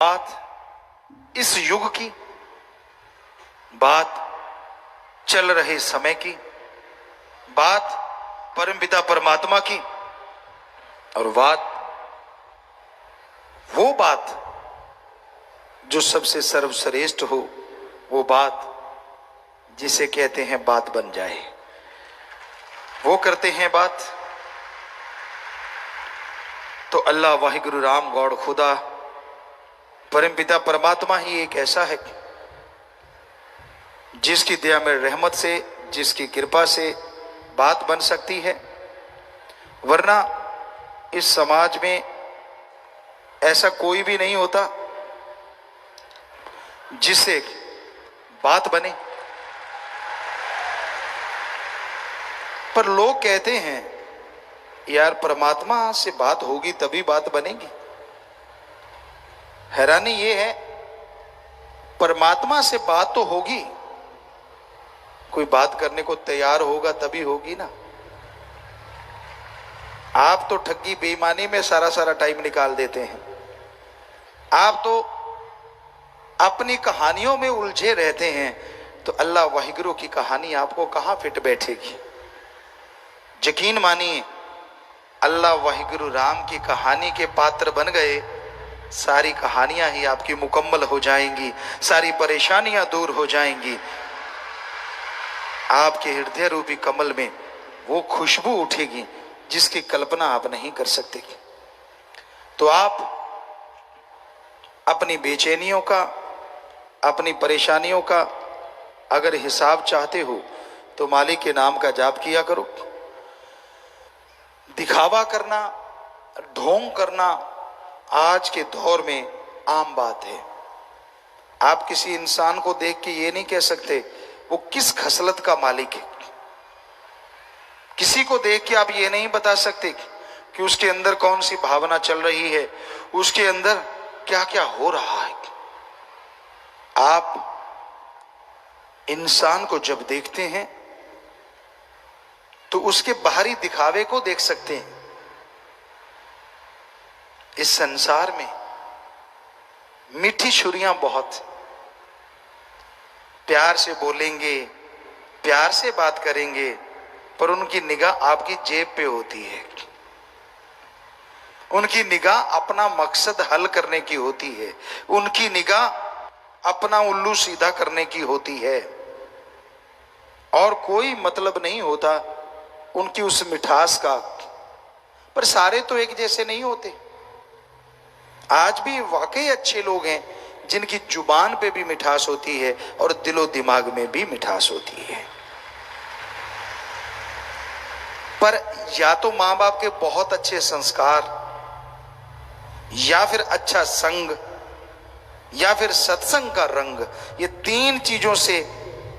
बात इस युग की, बात चल रहे समय की, बात परमपिता परमात्मा की, और वो बात जो सबसे सर्वश्रेष्ठ हो, वो बात जिसे कहते हैं बात बन जाए। वो करते हैं बात तो अल्लाह वाहिगुरु राम गौड़ खुदा परमपिता परमात्मा ही एक ऐसा है जिसकी दया में रहमत से, जिसकी कृपा से बात बन सकती है। वरना इस समाज में ऐसा कोई भी नहीं होता जिससे बात बने। पर लोग कहते हैं यार परमात्मा से बात होगी तभी बात बनेगी। हैरानी ये है, परमात्मा से बात तो होगी, कोई बात करने को तैयार होगा तभी होगी ना। आप तो ठगी बेईमानी में सारा टाइम निकाल देते हैं। आप तो अपनी कहानियों में उलझे रहते हैं, तो अल्लाह वाहिगुरु की कहानी आपको कहां फिट बैठेगी। यकीन मानिए, अल्लाह वाहिगुरु राम की कहानी के पात्र बन गए, सारी कहानियां ही आपकी मुकम्मल हो जाएंगी, सारी परेशानियां दूर हो जाएंगी। आपके हृदय रूपी कमल में वो खुशबू उठेगी जिसकी कल्पना आप नहीं कर सकते। तो आप अपनी बेचैनियों का, अपनी परेशानियों का अगर हिसाब चाहते हो तो मालिक के नाम का जाप किया करो। दिखावा करना, ढोंग करना आज के दौर में आम बात है। आप किसी इंसान को देख के ये नहीं कह सकते वो किस खसलत का मालिक है। किसी को देख के आप ये नहीं बता सकते कि उसके अंदर कौन सी भावना चल रही है, उसके अंदर क्या क्या हो रहा है। आप इंसान को जब देखते हैं तो उसके बाहरी दिखावे को देख सकते हैं। इस संसार में मीठी छुरियां बहुत, प्यार से बोलेंगे, प्यार से बात करेंगे, पर उनकी निगाह आपकी जेब पे होती है। उनकी निगाह अपना मकसद हल करने की होती है। उनकी निगाह अपना उल्लू सीधा करने की होती है, और कोई मतलब नहीं होता उनकी उस मिठास का। पर सारे तो एक जैसे नहीं होते। आज भी वाकई अच्छे लोग हैं जिनकी जुबान पे भी मिठास होती है और दिलो दिमाग में भी मिठास होती है। पर या तो मां बाप के बहुत अच्छे संस्कार, या फिर अच्छा संग, या फिर सत्संग का रंग, ये तीन चीजों से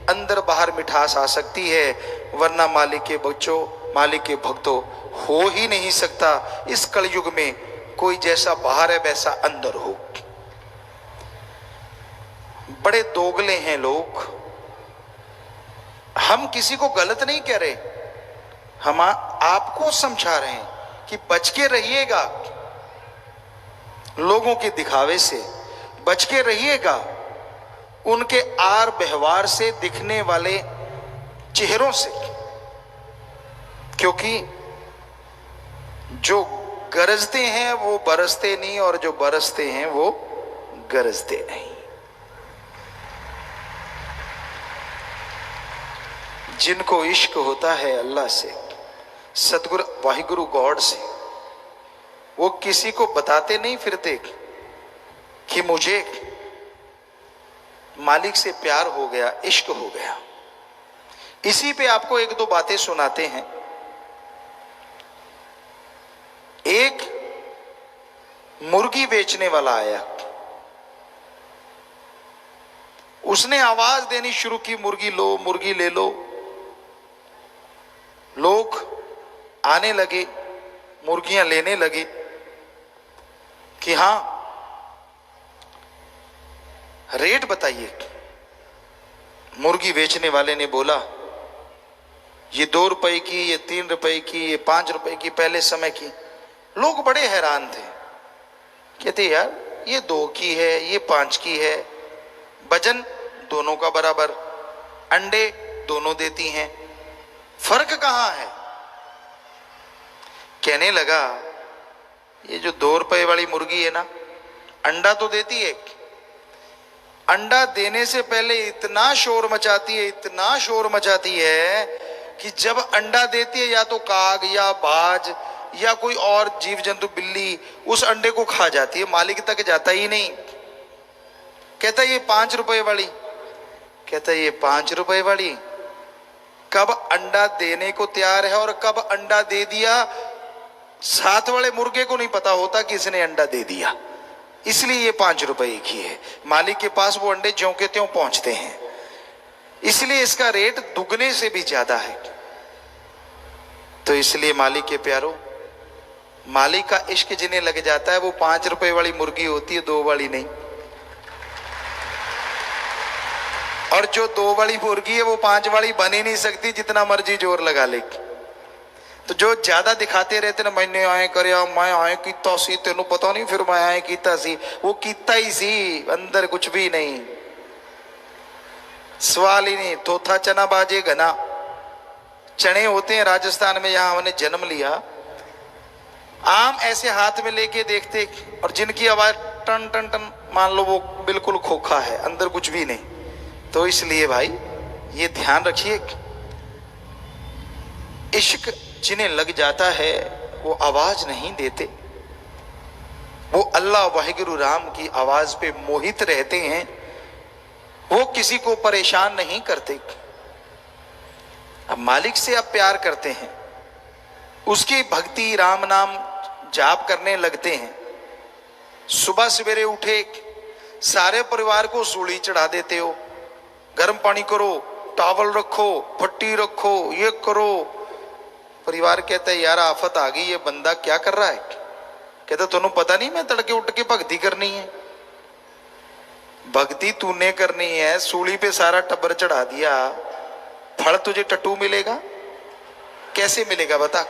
अंदर बाहर मिठास आ सकती है। वरना मालिक के बच्चों, मालिक के भक्तों, हो ही नहीं सकता इस कलयुग में कोई जैसा बाहर है वैसा अंदर हो। बड़े दोगले हैं लोग। हम किसी को गलत नहीं कह रहे, हम आपको समझा रहे हैं कि बच के रहिएगा लोगों के दिखावे से, बच के रहिएगा उनके आर व्यवहार से, दिखने वाले चेहरों से। क्योंकि जो गरजते हैं वो बरसते नहीं, और जो बरसते हैं वो गरजते नहीं। जिनको इश्क होता है अल्लाह से, सतगुरु वाहिगुरु गॉड से, वो किसी को बताते नहीं फिरते कि मुझे मालिक से प्यार हो गया, इश्क हो गया। इसी पे आपको एक दो बातें सुनाते हैं। एक मुर्गी बेचने वाला आया, उसने आवाज देनी शुरू की, मुर्गी लो, मुर्गी ले लो। लोग आने लगे, मुर्गियां लेने लगे कि हां रेट बताइए। मुर्गी बेचने वाले ने बोला ये 2 रुपए की, ये 3 रुपए की, ये 5 रुपए की, पहले समय की। लोग बड़े हैरान थे, कहते यार ये 2 की है, ये 5 की है, वजन दोनों का बराबर, अंडे दोनों देती हैं, फर्क कहां है? कहने लगा ये जो 2 रुपए वाली मुर्गी है ना, अंडा तो देती है, अंडा देने से पहले इतना शोर मचाती है, इतना शोर मचाती है कि जब अंडा देती है या तो काग या बाज या कोई और जीव जंतु, बिल्ली, उस अंडे को खा जाती है, मालिक तक जाता ही नहीं। कहता ये 5 रुपए वाली, कहता ये 5 रुपए वाली कब अंडा देने को तैयार है और कब अंडा दे दिया, साथ वाले मुर्गे को नहीं पता होता कि इसने अंडा दे दिया, इसलिए ये 5 रुपए की है। मालिक के पास वो अंडे ज्यों के त्यों पहुंचते हैं, इसलिए इसका रेट दुगने से भी ज्यादा है। तो इसलिए मालिक के प्यारो, मालिक का इश्क जिन्हें लग जाता है वो 5 रुपए वाली मुर्गी होती है, 2 वाली नहीं। और जो 2 वाली मुर्गी है वो 5 वाली बन ही नहीं सकती, जितना मर्जी जोर लगा ले। तो जो ज्यादा दिखाते रहते ना, मैंने आए करया, मैं आए कीता सी, तेनू पता नहीं, फिर मैं आए कीता सी, वो कीता ही सी, अंदर कुछ भी नहीं, सवाल ही नहीं। थोथा चना बाजे घना, चने होते हैं राजस्थान में, यहां हमने जन्म लिया, आम ऐसे हाथ में लेके देखते, और जिनकी आवाज टन टन टन, मान लो वो बिल्कुल खोखा है, अंदर कुछ भी नहीं। तो इसलिए भाई ये ध्यान रखिए, इश्क जिन्हें लग जाता है वो आवाज नहीं देते, वो अल्लाह वाहिगुरु राम की आवाज पे मोहित रहते हैं, वो किसी को परेशान नहीं करते। अब मालिक से आप प्यार करते हैं, उसकी भक्ति राम नाम जाप करने लगते हैं, सुबह सवेरे उठे सारे परिवार को सूली चढ़ा देते हो, गर्म पानी करो, टॉवल रखो, पट्टी रखो, ये करो। परिवार कहता है यार आफत आ गई, ये बंदा क्या कर रहा है? कहता तुन्हें पता नहीं मैं तड़के उठ के भक्ति करनी है। भक्ति तूने करनी है, सूली पे सारा टब्बर चढ़ा दिया, फल तुझे टट्टू मिलेगा? कैसे मिलेगा बता?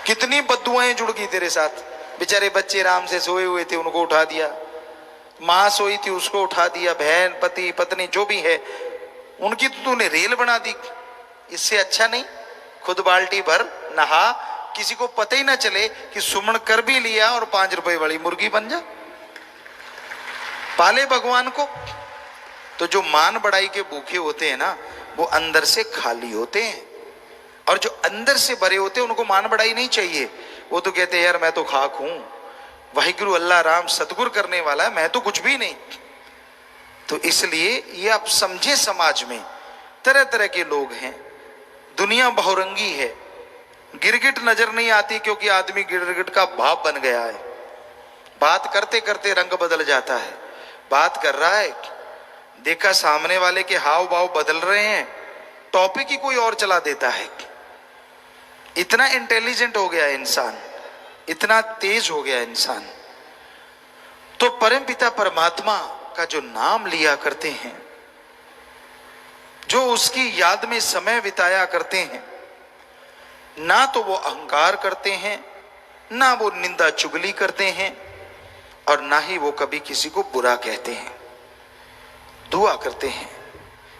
कितनी बद्दुआएं जुड़ गई तेरे साथ। बेचारे बच्चे राम से सोए हुए थे, उनको उठा दिया, मां सोई थी उसको उठा दिया, बहन पति पत्नी जो भी है उनकी तो तूने रेल बना दी। इससे अच्छा नहीं खुद बाल्टी भर नहा, किसी को पता ही ना चले कि सुमन कर भी लिया और 5 रुपए वाली मुर्गी बन जा। पाले भगवान को। तो जो मान बढ़ाई के भूखे होते हैं ना, वो अंदर से खाली होते हैं, और जो अंदर से भरे होते हैं उनको मान बढ़ाई नहीं चाहिए। वो तो कहते हैं यार मैं तो खाक हूं, वाहिगुरु अल्लाह राम सतगुर करने वाला है, मैं तो कुछ भी नहीं। तो इसलिए ये आप समझे, समाज में तरह तरह के लोग हैं, दुनिया बहुरंगी है, गिरगिट नजर नहीं आती क्योंकि आदमी गिरगिट का बाप बन गया है। बात करते करते रंग बदल जाता है, बात कर रहा है, देखा सामने वाले के हाव भाव बदल रहे हैं, टॉपिक ही कोई और चला देता है। इतना इंटेलिजेंट हो गया इंसान, इतना तेज हो गया इंसान। तो परम पिता परमात्मा का जो नाम लिया करते हैं, जो उसकी याद में समय बिताया करते हैं, ना तो वो अहंकार करते हैं, ना वो निंदा चुगली करते हैं, और ना ही वो कभी किसी को बुरा कहते हैं। दुआ करते हैं।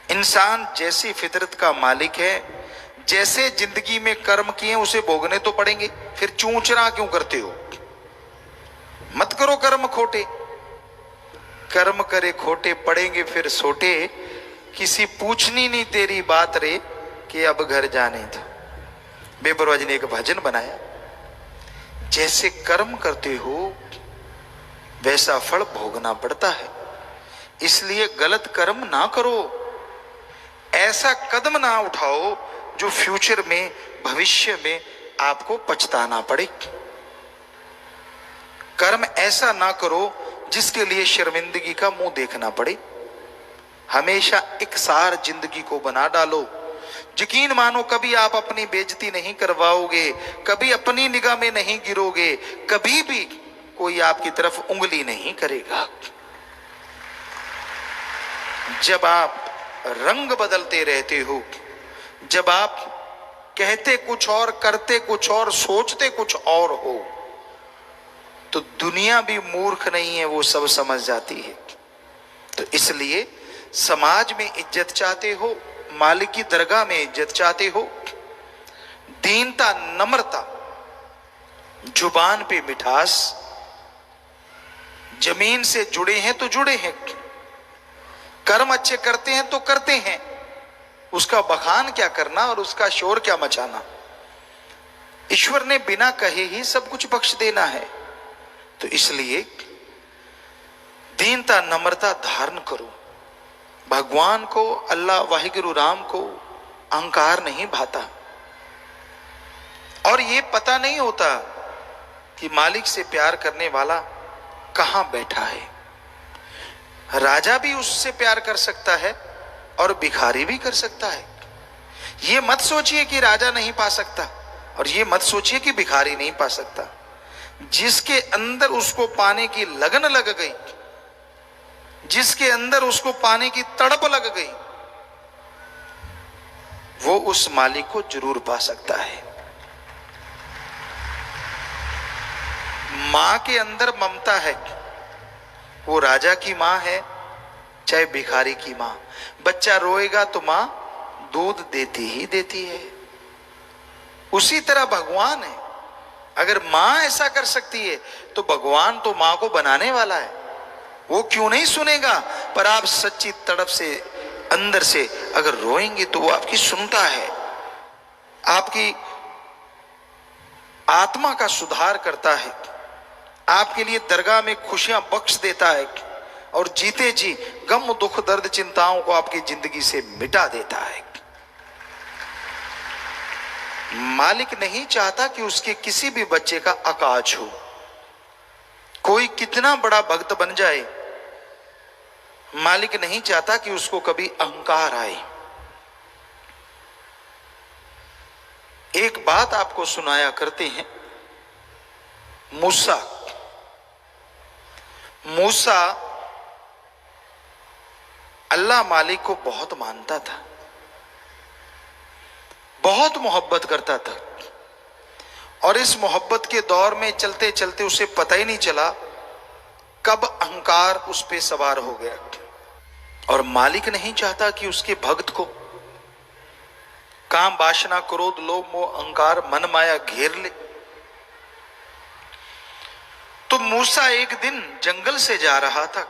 इंसान जैसी फितरत का मालिक है, जैसे जिंदगी में कर्म किए उसे भोगने तो पड़ेंगे, फिर चूंचना क्यों करते हो? मत करो कर्म खोटे, कर्म करे खोटे पड़ेंगे फिर सोटे, किसी पूछनी नहीं तेरी बात रे कि अब घर जाने दो। बेपरवाह जी ने एक भजन बनाया, जैसे कर्म करते हो वैसा फल भोगना पड़ता है, इसलिए गलत कर्म ना करो, ऐसा कदम ना उठाओ जो फ्यूचर में, भविष्य में आपको पछताना पड़े। कर्म ऐसा ना करो जिसके लिए शर्मिंदगी का मुंह देखना पड़े। हमेशा एक सार जिंदगी को बना डालो। यकीन मानो कभी आप अपनी बेइज्जती नहीं करवाओगे, कभी अपनी निगाह में नहीं गिरोगे, कभी भी कोई आपकी तरफ उंगली नहीं करेगा। जब आप रंग बदलते रहते हो, जब आप कहते कुछ और, करते कुछ और, सोचते कुछ और हो, तो दुनिया भी मूर्ख नहीं है, वो सब समझ जाती है। तो इसलिए समाज में इज्जत चाहते हो, मालिक की दरगाह में इज्जत चाहते हो, दीनता, नम्रता, जुबान पे मिठास, जमीन से जुड़े हैं तो जुड़े हैं, कर्म अच्छे करते हैं तो करते हैं, उसका बखान क्या करना और उसका शोर क्या मचाना। ईश्वर ने बिना कहे ही सब कुछ बख्श देना है। तो इसलिए दीनता, नम्रता धारण करो। भगवान को, अल्लाह वाहिगुरु राम को अहंकार नहीं भाता, और ये पता नहीं होता कि मालिक से प्यार करने वाला कहां बैठा है। राजा भी उससे प्यार कर सकता है और भिखारी भी कर सकता है। ये मत सोचिए कि राजा नहीं पा सकता, और ये मत सोचिए कि भिखारी नहीं पा सकता। जिसके अंदर उसको पाने की लगन लग गई, जिसके अंदर उसको पाने की तड़प लग गई, वो उस मालिक को जरूर पा सकता है। मां के अंदर ममता है, वो राजा की मां है चाहे भिखारी की मां। बच्चा रोएगा तो मां दूध देती ही देती है। उसी तरह भगवान है, अगर मां ऐसा कर सकती है तो भगवान तो मां को बनाने वाला है, वो क्यों नहीं सुनेगा। पर आप सच्ची तड़प से अंदर से अगर रोएंगे तो वो आपकी सुनता है, आपकी आत्मा का सुधार करता है, आपके लिए दरगाह में खुशियां बख्श देता है, और जीते जी गम, दुख, दर्द, चिंताओं को आपकी जिंदगी से मिटा देता है। मालिक नहीं चाहता कि उसके किसी भी बच्चे का अकाज हो। कोई कितना बड़ा भक्त बन जाए, मालिक नहीं चाहता कि उसको कभी अहंकार आए। एक बात आपको सुनाया करते हैं। मूसा अल्लाह मालिक को बहुत मानता था, बहुत मोहब्बत करता था, और इस मोहब्बत के दौर में चलते चलते उसे पता ही नहीं चला कब अहंकार उस पे सवार हो गया। और मालिक नहीं चाहता कि उसके भक्त को काम, वासना, क्रोध, लोभ, मोह, अहंकार, मन माया घेर ले। तो मूसा एक दिन जंगल से जा रहा था,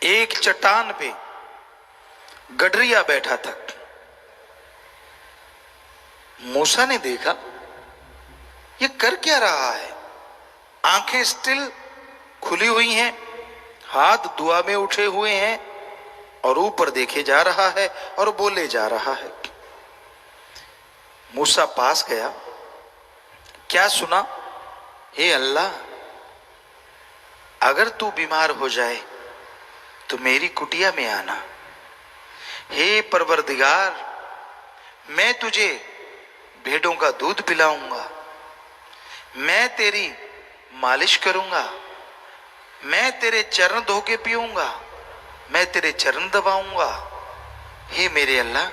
एक चट्टान पे गडरिया बैठा था। मूसा ने देखा ये कर क्या रहा है। आंखें स्टिल खुली हुई हैं, हाथ दुआ में उठे हुए हैं, और ऊपर देखे जा रहा है और बोले जा रहा है। मूसा पास गया, क्या सुना? हे अल्लाह, अगर तू बीमार हो जाए तो मेरी कुटिया में आना। हे परवरदिगार, मैं तुझे भेड़ों का दूध पिलाऊंगा, मैं तेरी मालिश करूंगा, मैं तेरे चरण धो के पीऊंगा, मैं तेरे चरण दबाऊंगा। हे मेरे अल्लाह,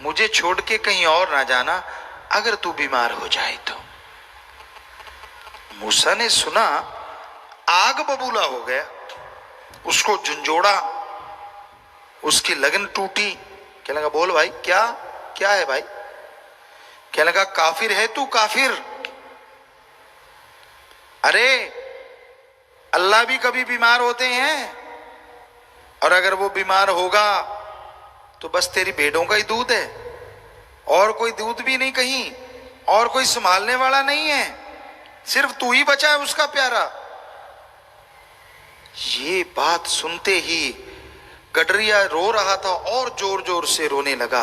मुझे छोड़ के कहीं और ना जाना अगर तू बीमार हो जाए तो। मूसा ने सुना, आग बबूला हो गया, उसको झंझोड़ा, उसकी लगन टूटी। क्या लगा, बोल भाई, क्या क्या है भाई? क्या लगा, काफिर है तू, काफिर? अरे अल्लाह भी कभी बीमार होते हैं, और अगर वो बीमार होगा तो बस तेरी भेड़ों का ही दूध है, और कोई दूध भी नहीं कहीं, और कोई संभालने वाला नहीं है, सिर्फ तू ही बचा है उसका प्यारा। ये बात सुनते ही गडरिया रो रहा था और जोर जोर से रोने लगा।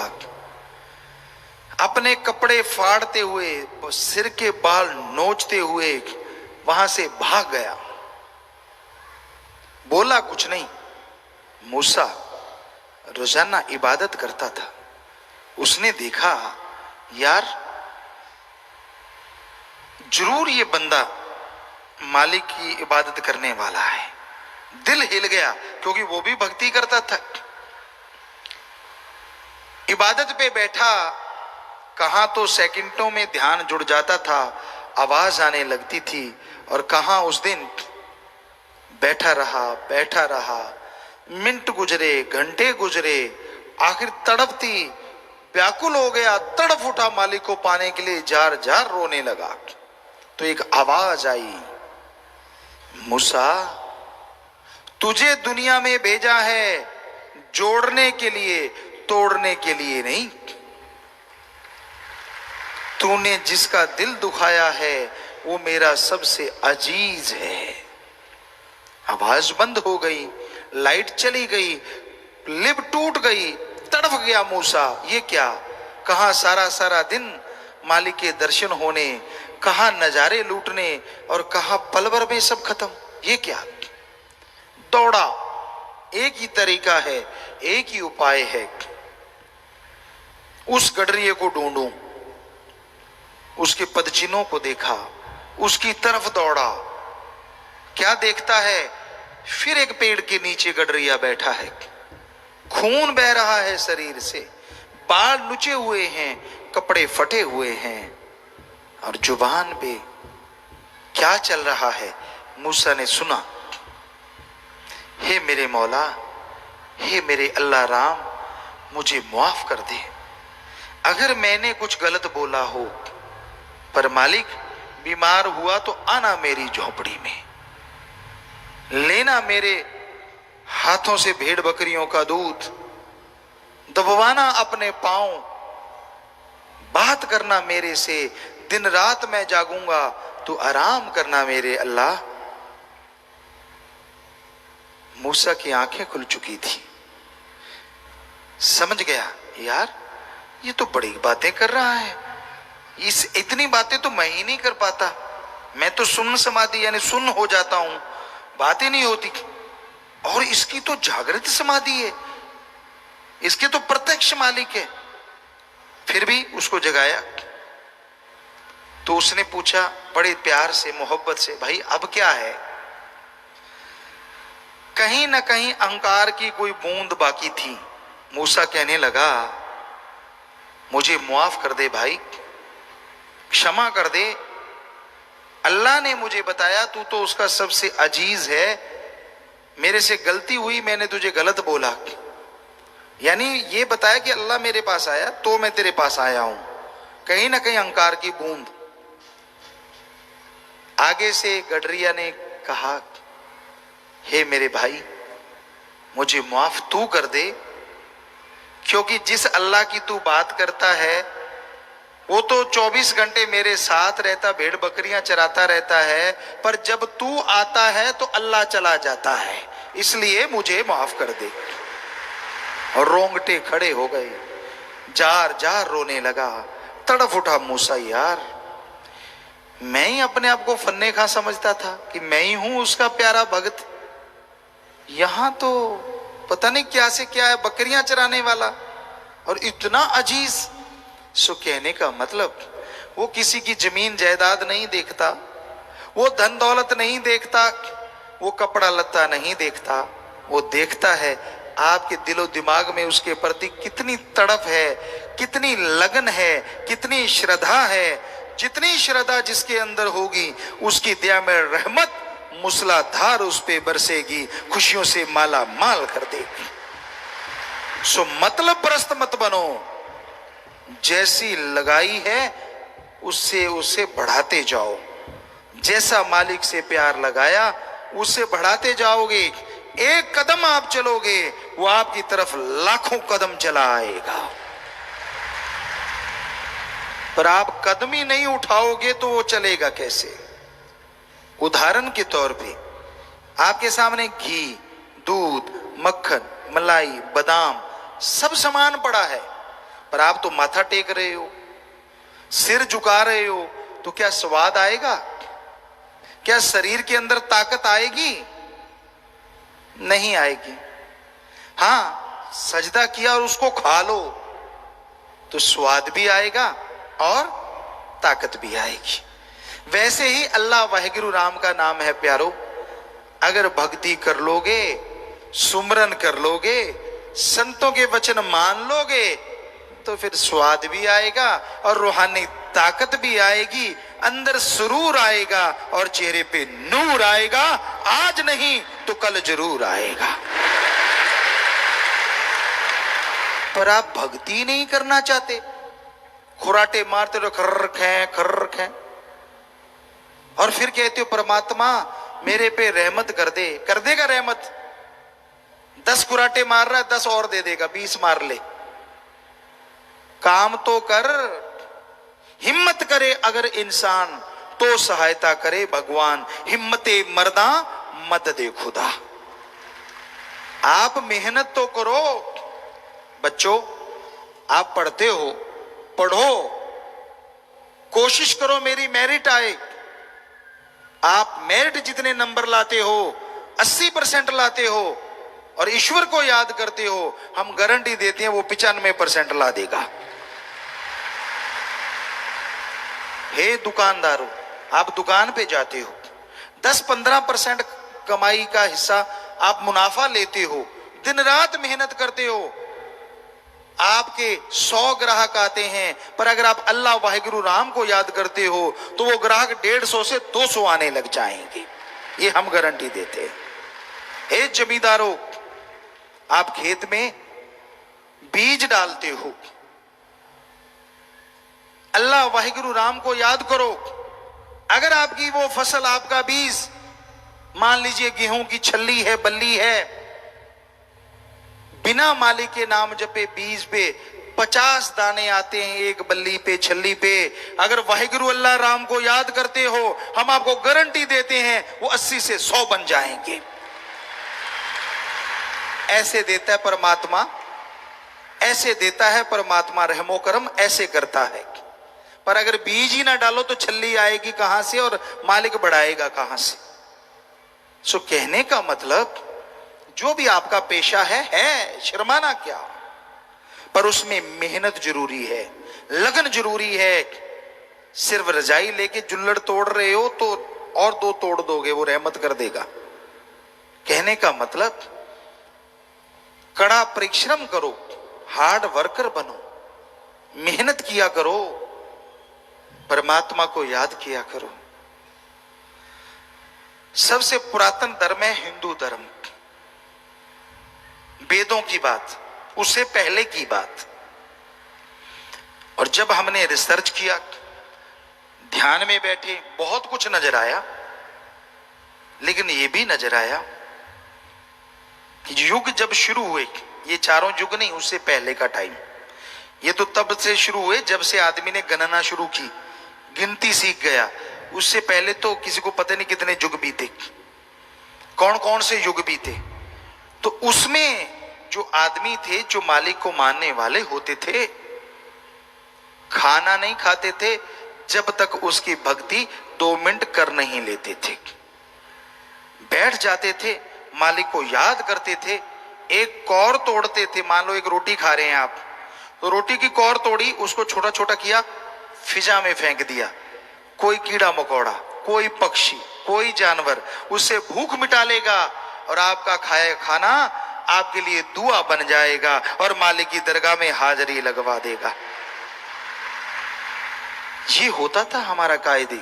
अपने कपड़े फाड़ते हुए, सिर के बाल नोचते हुए वहां से भाग गया। बोला कुछ नहीं। मूसा रोजाना इबादत करता था। उसने देखा, यार जरूर ये बंदा मालिक की इबादत करने वाला है। दिल हिल गया, क्योंकि वो भी भक्ति करता था। इबादत पे बैठा, कहां तो सेकंडों में ध्यान जुड़ जाता था, आवाज आने लगती थी। और कहां उस दिन बैठा रहा, मिनट गुजरे, घंटे गुजरे, आखिर तड़पती व्याकुल हो गया, तड़प उठा, मालिक को पाने के लिए जार जार रोने लगा। तो एक आवाज आई, मूसा तुझे दुनिया में भेजा है जोड़ने के लिए, तोड़ने के लिए नहीं। तूने जिसका दिल दुखाया है वो मेरा सबसे अजीज है। आवाज बंद हो गई, लाइट चली गई, लिप टूट गई, तड़प गया मूसा। ये क्या? कहां सारा सारा दिन मालिक के दर्शन होने, कहां नजारे लूटने, और कहां पल भर में सब खत्म। ये क्या? दौड़ा। एक ही तरीका है, एक ही उपाय है, उस गडरिये को ढूंढूं। उसके पदचिन्हों को देखा, उसकी तरफ दौड़ा। क्या देखता है? फिर एक पेड़ के नीचे गडरिया बैठा है, खून बह रहा है शरीर से, बाल नुचे हुए हैं, कपड़े फटे हुए हैं, और जुबान पे क्या चल रहा है? मूसा ने सुना, हे मेरे मौला, हे मेरे अल्लाह राम, मुझे माफ कर दे अगर मैंने कुछ गलत बोला हो। पर मालिक बीमार हुआ तो आना मेरी झोपड़ी में, लेना मेरे हाथों से भेड़ बकरियों का दूध, दबवाना अपने पांव, बात करना मेरे से, दिन रात मैं जागूंगा तो आराम करना मेरे अल्लाह। मूसा की आंखें खुल चुकी थी, समझ गया यार ये तो बड़ी बातें कर रहा है, इतनी बातें तो मैं ही नहीं कर पाता। मैं तो सुन्न समाधि यानी सुन्न हो जाता हूं, बातें नहीं होती, और इसकी तो जागृत समाधि है, इसके तो प्रत्यक्ष मालिक है। फिर भी उसको जगाया तो उसने पूछा बड़े प्यार से, मोहब्बत से, भाई अब क्या है? कहीं ना कहीं अहंकार की कोई बूंद बाकी थी। मूसा कहने लगा, मुझे माफ कर दे भाई, क्षमा कर दे। अल्लाह ने मुझे बताया तू तो उसका सबसे अजीज है, मेरे से गलती हुई, मैंने तुझे गलत बोला। यानी ये बताया कि अल्लाह मेरे पास आया तो मैं तेरे पास आया हूं। कहीं ना कहीं अहंकार की बूंद। आगे से गडरिया ने कहा, हे मेरे भाई, मुझे माफ तू कर दे, क्योंकि जिस अल्लाह की तू बात करता है वो तो 24 घंटे मेरे साथ रहता, भेड़ बकरियां चराता रहता है, पर जब तू आता है तो अल्लाह चला जाता है, इसलिए मुझे माफ कर दे। और रोंगटे खड़े हो गए, जार जार रोने लगा, तड़फ उठा मूसा, यार मैं ही अपने आप को फन्ने खा समझता था कि मैं ही हूं उसका प्यारा भगत, यहां तो पता नहीं क्या से क्या है, बकरियां चराने वाला और इतना अजीज। सो कहने का मतलब वो किसी की जमीन जायदाद नहीं देखता, वो धन दौलत नहीं देखता, वो कपड़ा लत्ता नहीं देखता, वो देखता है आपके दिलो दिमाग में उसके प्रति कितनी तड़प है, कितनी लगन है, कितनी श्रद्धा है। जितनी श्रद्धा जिसके अंदर होगी उसकी दया में रहमत मूसलाधार उस पे बरसेगी, खुशियों से माला माल कर देगी। सो मतलब परस्त मत बनो, जैसी लगाई है उससे उसे बढ़ाते जाओ, जैसा मालिक से प्यार लगाया उससे बढ़ाते जाओगे। एक कदम आप चलोगे वो आपकी तरफ लाखों कदम चला आएगा, पर आप कदम ही नहीं उठाओगे तो वो चलेगा कैसे? उदाहरण के तौर पे आपके सामने घी, दूध, मक्खन, मलाई, बादाम सब सामान पड़ा है, पर आप तो माथा टेक रहे हो, सिर झुका रहे हो, तो क्या स्वाद आएगा? क्या शरीर के अंदर ताकत आएगी? नहीं आएगी। हां, सजदा किया और उसको खा लो तो स्वाद भी आएगा और ताकत भी आएगी। वैसे ही अल्लाह वाहिगुरु राम का नाम है प्यारो, अगर भक्ति कर लोगे, सुमरन कर लोगे, संतों के वचन मान लोगे तो फिर स्वाद भी आएगा और रूहानी ताकत भी आएगी, अंदर सुरूर आएगा और चेहरे पे नूर आएगा। आज नहीं तो कल जरूर आएगा। पर आप भक्ति नहीं करना चाहते, खुराटे मारते रहो, खर्र खे, और फिर कहते हो परमात्मा मेरे पे रहमत कर दे। कर देगा रहमत? 10 खुराटे मार रहा है, 10 और दे देगा, 20 मार ले। काम तो कर, हिम्मत करे अगर इंसान तो सहायता करे भगवान। हिम्मते मर्दा मत दे खुदा। आप मेहनत तो करो। बच्चों, आप पढ़ते हो, पढ़ो, कोशिश करो मेरी मेरिट आए। आप मेरिट जितने नंबर लाते हो, 80% लाते हो और ईश्वर को याद करते हो, हम गारंटी देते हैं वो 95% ला देगा। हे दुकानदारों, आप दुकान पे जाते हो, 10-15% कमाई का हिस्सा आप मुनाफा लेते हो, दिन रात मेहनत करते हो, आपके 100 ग्राहक आते हैं, पर अगर आप अल्लाह वाहिगुरु राम को याद करते हो तो वो ग्राहक 150 से 200 आने लग जाएंगे। ये हम गारंटी देते हैं। हे जमींदारों, आप खेत में बीज डालते हो, अल्लाह वाहिगुरु राम को याद करो। अगर आपकी वो फसल, आपका बीज, मान लीजिए गेहूं की छल्ली है, बल्ली है, बिना मालिक के नाम जपे बीज पे 50 दाने आते हैं एक बल्ली पे, छल्ली पे। अगर वाहिगुरु अल्लाह राम को याद करते हो, हम आपको गारंटी देते हैं वो 80 से 100 बन जाएंगे। ऐसे देता है परमात्मा, ऐसे देता है परमात्मा, रहमो करम ऐसे करता है। पर अगर बीज ही ना डालो तो छल्ली आएगी कहां से और मालिक बढ़ाएगा कहां से? सो कहने का मतलब, जो भी आपका पेशा है, शर्माना क्या, पर उसमें मेहनत जरूरी है, लगन जरूरी है। सिर्फ रजाई लेके जुल्लड़ तोड़ रहे हो तो और 2 तोड़ दोगे, वो रहमत कर देगा। कहने का मतलब, कड़ा परिश्रम करो, हार्ड वर्कर बनो, मेहनत किया करो, परमात्मा को याद किया करो। सबसे पुरातन धर्म है हिंदू धर्म। वेदों की बात, उससे पहले की बात। और जब हमने रिसर्च किया, ध्यान में बैठे, बहुत कुछ नजर आया, लेकिन यह भी नजर आया कि युग जब शुरू हुए, ये चारों युग नहीं, उससे पहले का टाइम, ये तो तब से शुरू हुए जब से आदमी ने गणना शुरू की, गिनती सीख गया। उससे पहले तो किसी को पता नहीं कितने युग बीते, कौन कौन से युग बीते। तो उसमें जो आदमी थे, जो मालिक को मानने वाले होते थे, खाना नहीं खाते थे जब तक उसकी भक्ति 2 मिनट कर नहीं लेते थे। बैठ जाते थे, मालिक को याद करते थे, एक कौर तोड़ते थे। मान लो एक रोटी खा रहे हैं आप, तो रोटी की कौर तोड़ी, उसको छोटा छोटा किया, फिजा में फेंक दिया। कोई कीड़ा मकोड़ा, कोई पक्षी, कोई जानवर उससे भूख मिटा लेगा और आपका खाया खाना आपके लिए दुआ बन जाएगा और मालिक की दरगाह में हाजिरी लगवा देगा। ये होता था हमारा कायदे।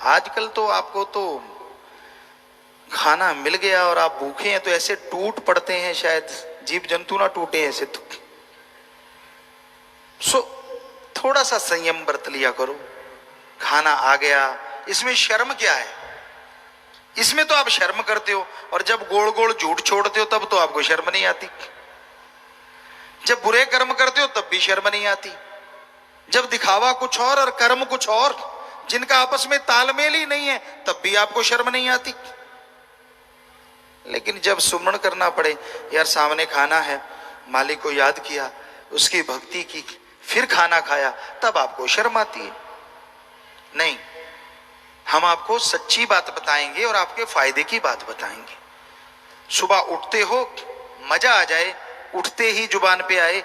आजकल तो आपको तो खाना मिल गया और आप भूखे हैं तो ऐसे टूट पड़ते हैं, शायद जीव जंतु ना टूटे ऐसे तो। थोड़ा सा संयम बरत लिया करो। खाना आ गया, इसमें शर्म क्या है? इसमें तो आप शर्म करते हो, और जब गोल गोल झूठ छोड़ते हो तब तो आपको शर्म नहीं आती। जब बुरे कर्म करते हो तब भी शर्म नहीं आती। जब दिखावा कुछ और कर्म कुछ और, जिनका आपस में तालमेल ही नहीं है, तब भी आपको शर्म नहीं आती। लेकिन जब सुमरण करना पड़े, यार सामने खाना है, मालिक को याद किया, उसकी भक्ति की, फिर खाना खाया, तब आपको शर्म आती है। नहीं, हम आपको सच्ची बात बताएंगे और आपके फायदे की बात बताएंगे। सुबह उठते हो, मजा आ जाए, उठते ही जुबान पे आए,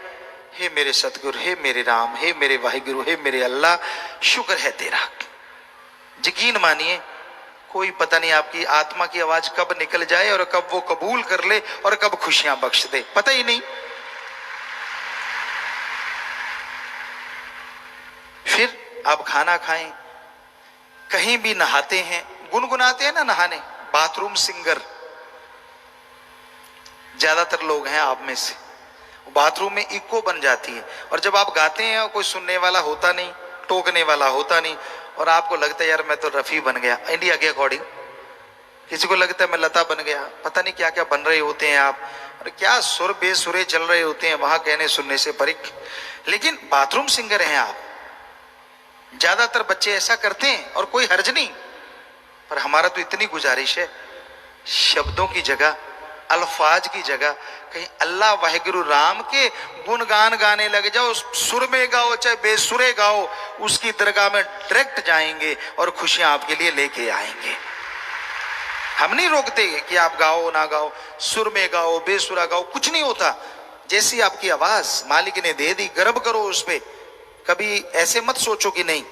हे मेरे सतगुरु, हे मेरे राम, हे मेरे वाहिगुरु, हे मेरे अल्लाह, शुक्र है तेरा। यकीन मानिए, कोई पता नहीं आपकी आत्मा की आवाज कब निकल जाए और कब वो कबूल कर ले और कब खुशियां बख्श दे, पता ही नहीं। फिर आप खाना खाएं, कहीं भी नहाते हैं, गुनगुनाते हैं ना नहाने, बाथरूम सिंगर ज्यादातर लोग हैं आप में से, बाथरूम में इको बन जाती है। और जब आप गाते हैं और कोई सुनने वाला होता नहीं, टोकने वाला होता नहीं, और आपको लगता है यार मैं तो रफी बन गया इंडिया के अकॉर्डिंग, किसी को लगता है मैं लता बन गया, पता नहीं क्या क्या बन रहे होते हैं आप, और क्या सुर बेसुरे चल रहे होते हैं वहां कहने सुनने से परिक, लेकिन बाथरूम सिंगर हैं आप। ज्यादातर बच्चे ऐसा करते हैं और कोई हर्ज नहीं, पर हमारा तो इतनी गुजारिश है, शब्दों की जगह, अल्फाज की जगह कहीं अल्लाह वाहिगुरु राम के गुणगान गाने लग जाओ, सुर में गाओ चाहे बेसुरे गाओ, उसकी दरगाह में डायरेक्ट जाएंगे और खुशियां आपके लिए लेके आएंगे। हम नहीं रोकते कि आप गाओ ना गाओ, सुर में गाओ बेसुरा गाओ, कुछ नहीं होता। जैसी आपकी आवाज मालिक ने दे दी, गर्व करो उस पर। कभी ऐसे मत सोचो कि नहीं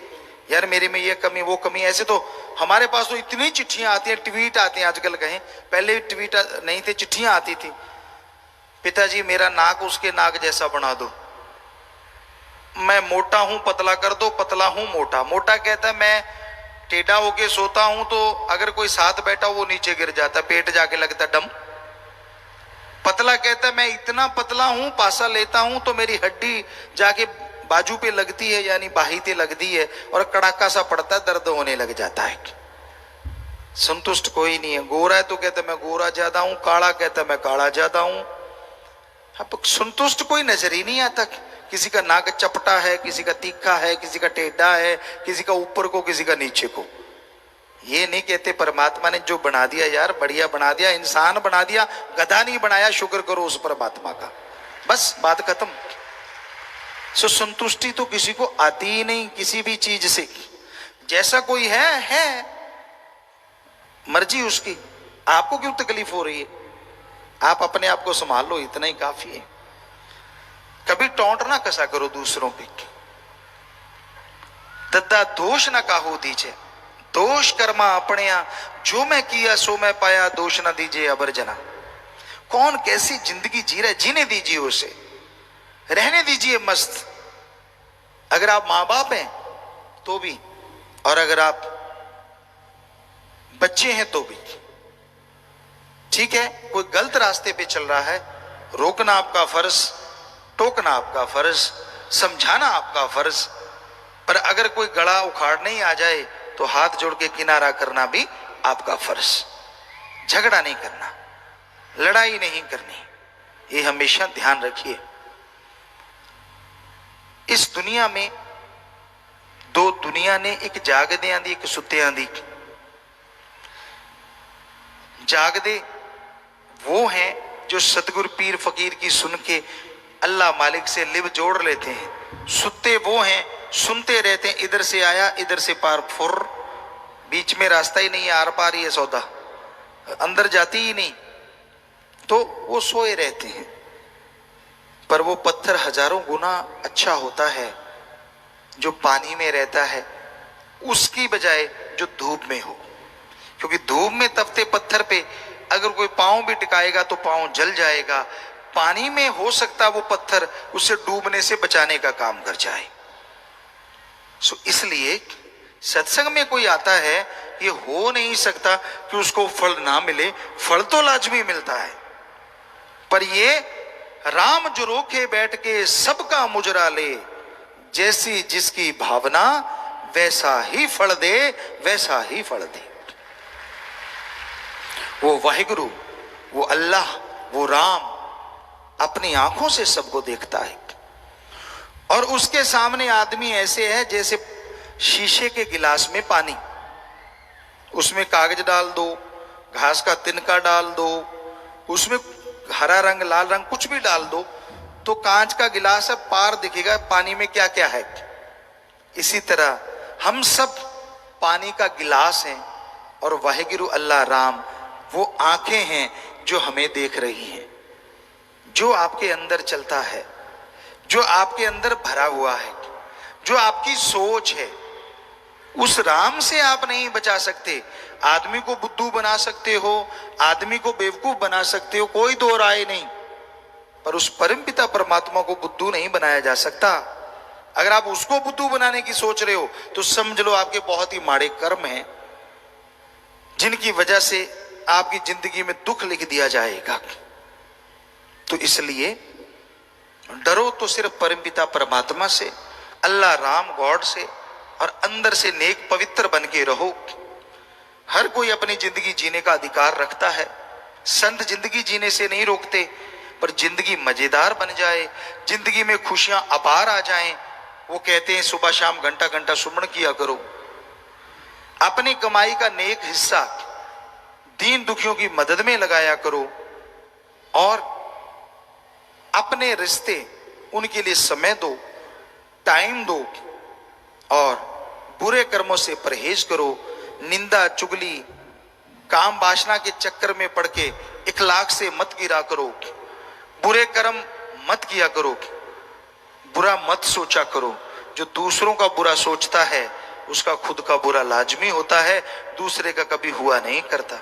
यार मेरे में ये कमी वो कमी। ऐसे तो हमारे पास तो इतनी चिट्ठियां आती हैं, ट्वीट आते हैं आजकल, कहें पहले ट्वीट नहीं थे, चिट्ठियां आती थी, पिताजी मेरा नाक उसके नाक जैसा बना दो, मैं मोटा हूं पतला कर दो, पतला हूं मोटा। मोटा कहता है मैं टेढ़ा होके सोता हूं तो अगर कोई साथ बैठा वो नीचे गिर जाता, पेट जाके लगता डम। पतला कहता है मैं इतना पतला हूं, पासा लेता हूं तो मेरी हड्डी जाके बाजू पे लगती है, यानी बाही पे लगती है, और कड़ाका सा पड़ता है, दर्द होने लग जाता है। संतुष्ट कोई नहीं है। गोरा है तो कहता है मैं गोरा ज्यादा हूं, काला कहता है मैं काला ज्यादा हूं। अब संतुष्ट कोई नजर ही नहीं आता। किसी का नाक चपटा है, किसी का तीखा है, किसी का टेढ़ा है, किसी का ऊपर को, किसी का नीचे को। ये नहीं कहते परमात्मा ने जो बना दिया यार बढ़िया बना दिया, इंसान बना दिया, गधा नहीं बनाया, शुक्र करो उस परमात्मा का, बस बात खत्म। सो संतुष्टि तो किसी को आती ही नहीं किसी भी चीज से। जैसा कोई है मर्जी उसकी, आपको क्यों तकलीफ हो रही है? आप अपने आप को संभाल लो, इतना ही काफी है। कभी टोंट ना कसा करो दूसरों पे। दद्दा दोष ना काहो दीजिए, दोष कर्मा अपने जो मैं किया सो मैं पाया, दोष ना दीजिए अबर जना। कौन कैसी जिंदगी जी रहा है, जीने दीजिए उसे, रहने दीजिए मस्त। अगर आप मां बाप हैं तो भी, और अगर आप बच्चे हैं तो भी ठीक है। कोई गलत रास्ते पे चल रहा है, रोकना आपका फर्ज, टोकना आपका फर्ज, समझाना आपका फर्ज, पर अगर कोई गड़ा उखाड़ने ही आ जाए तो हाथ जोड़ के किनारा करना भी आपका फर्ज। झगड़ा नहीं करना, लड़ाई नहीं करनी, ये हमेशा ध्यान रखिए। इस दुनिया में दो दुनिया ने, एक जागदियां दी एक सुत्तियां दी। जागदे वो हैं जो सतगुरु पीर फकीर की सुन के अल्लाह मालिक से लिव जोड़ लेते हैं। सुत्ते वो हैं सुनते रहते हैं, इधर से आया इधर से पार फुर, बीच में रास्ता ही नहीं है, आर पार ही है सौदा, अंदर जाती ही नहीं, तो वो सोए रहते हैं। पर वो पत्थर हजारों गुना अच्छा होता है जो पानी में रहता है उसकी बजाय जो धूप में हो। क्योंकि धूप में तपते पत्थर पे अगर कोई पांव भी टिकाएगा तो पांव जल जाएगा। पानी में हो सकता वो पत्थर उससे डूबने से बचाने का काम कर जाए। सो इसलिए सत्संग में कोई आता है, ये हो नहीं सकता कि उसको फल ना मिले, फल तो लाजमी मिलता है, पर ये राम जो रोके बैठ के सबका मुजरा ले, जैसी जिसकी भावना वैसा ही फल दे, वैसा ही फल दे। वो वाहिगुरु, वो अल्लाह, वो राम अपनी आंखों से सबको देखता है, और उसके सामने आदमी ऐसे है जैसे शीशे के गिलास में पानी, उसमें कागज डाल दो, घास का तिनका डाल दो, उसमें हरा रंग लाल रंग कुछ भी डाल दो, तो कांच का गिलास है, पार दिखेगा पानी में क्या क्या है। इसी तरह हम सब पानी का गिलास हैं, और वाहिगुरु अल्लाह राम वो आंखें हैं जो हमें देख रही हैं। जो आपके अंदर चलता है, जो आपके अंदर भरा हुआ है, जो आपकी सोच है, उस राम से आप नहीं बचा सकते। आदमी को बुद्धू बना सकते हो, आदमी को बेवकूफ बना सकते हो, कोई दो राय नहीं, पर उस परमपिता परमात्मा को बुद्धू नहीं बनाया जा सकता। अगर आप उसको बुद्धू बनाने की सोच रहे हो तो समझ लो आपके बहुत ही माड़े कर्म हैं, जिनकी वजह से आपकी जिंदगी में दुख लिख दिया जाएगा। तो इसलिए डरो तो सिर्फ परमपिता परमात्मा से, अल्लाह राम गॉड से, और अंदर से नेक पवित्र बन के रहो। हर कोई अपनी जिंदगी जीने का अधिकार रखता है। संत जिंदगी जीने से नहीं रोकते, पर जिंदगी मजेदार बन जाए, जिंदगी में खुशियां अपार आ जाएं, वो कहते हैं सुबह शाम घंटा घंटा सुमरण किया करो। अपनी कमाई का नेक हिस्सा दीन दुखियों की मदद में लगाया करो, और अपने रिश्ते उनके लिए समय दो, टाइम दो, और बुरे कर्मों से परहेज करो। निंदा चुगली काम वासना के चक्कर में पड़ के इखलाक से मत गिरा करो, बुरे कर्म मत किया करो, बुरा मत सोचा करो। जो दूसरों का बुरा सोचता है उसका खुद का बुरा लाजमी होता है, दूसरे का कभी हुआ नहीं करता।